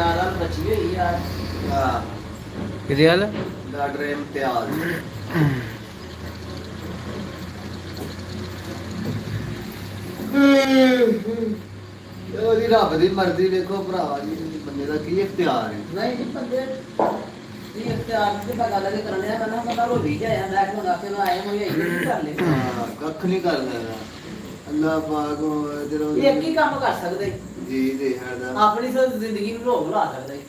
यार बची हुई यार किधर वाला डॉक्टर इम्तियाज ਉਹਦੀ ਰੱਬ ਦੀ ਮਰਜ਼ੀ ਵੇਖੋ ਭਰਾ ਜੀ ਬੰਦੇ ਦਾ ਕੀ ਇਖਤਿਆਰ ਹੈ ਨਹੀਂ ਜੀ ਬੰਦੇ ਦੀ ਇਖਤਿਆਰ ਦੀ ਤਾਂ ਗੱਲ ਕੇ ਕਰਨੇ ਆ ਨਾ ਪਤਾ ਉਹ ਵੀ ਜਾਇਆ ਮੈਂ ਮੰਗਾ ਕੇ ਆਏ ਹੋਏ ਇਹ ਕਰ ਲੈ ਹਾਂ ਕੱਖ ਨਹੀਂ ਕਰ ਸਕਦਾ ਅੱਲਾਹ ਪਾਕ ਜਦੋਂ ਇੱਕ ਹੀ ਕੰਮ ਕਰ ਸਕਦੇ ਜੀ ਦੇ ਹਰਦਾ ਆਪਣੀ ਜ਼ਿੰਦਗੀ ਨੂੰ ਰੋਕ ਲਾ ਸਕਦੇ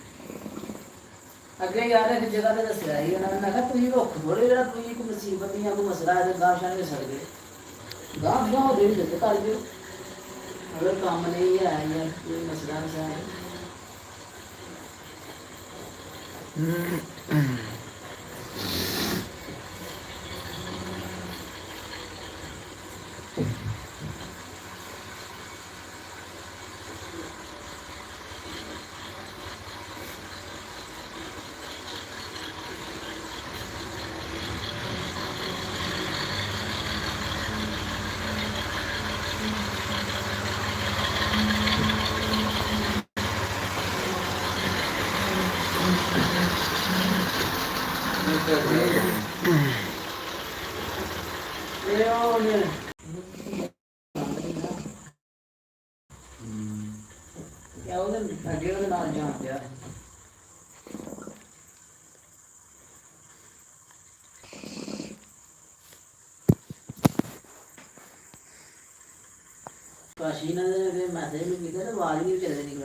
ਅੱਗੇ ਯਾਰ ਇੱਕ ਜਗ੍ਹਾ ਤੇ ਦੱਸਿਆ ਸੀ ਉਹਨਾਂ ਨੇ ਮੈਂ ਕਿਹਾ ਤੁਸੀਂ ਰੁੱਖ ਥੋੜੇ ਜਿਹੜਾ ਤੁਸੀਂ ਇੱਕ ਮੁਸੀਬਤ ਜਾਂ ਕੋਈ ਮਸਲਾ ਹੈ ਗਾਹ ਸ਼ਾਨ ਦੇ ਸਕਦੇ ਗਾਹ ਗਾਹ ਦੇ ਦਿੱਤੇ ਕਰ ਦਿਓ अगर काम नहीं है या कोई मसला नहीं है काशी ने मैसेज भी किया तो आवाज नहीं चल रही